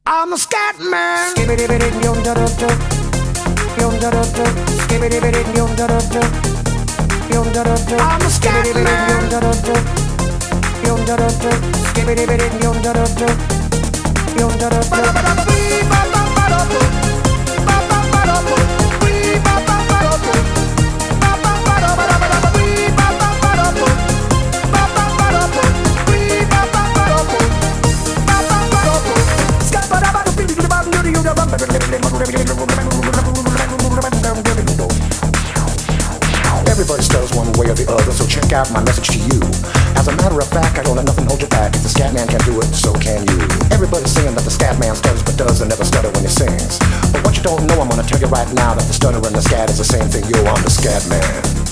I'm a scat man. I'm a scat Everybody stutters one way or the other, so check out my message to you. As a matter of fact, I don't let nothing hold you back. If the scat man can do it, so can you. Everybody's saying that the scat man stutters but doesn't never stutter when he sings. But what you don't know, I'm gonna tell you right now that the stutter and the scat is the same thing. Yo, I'm the scat man.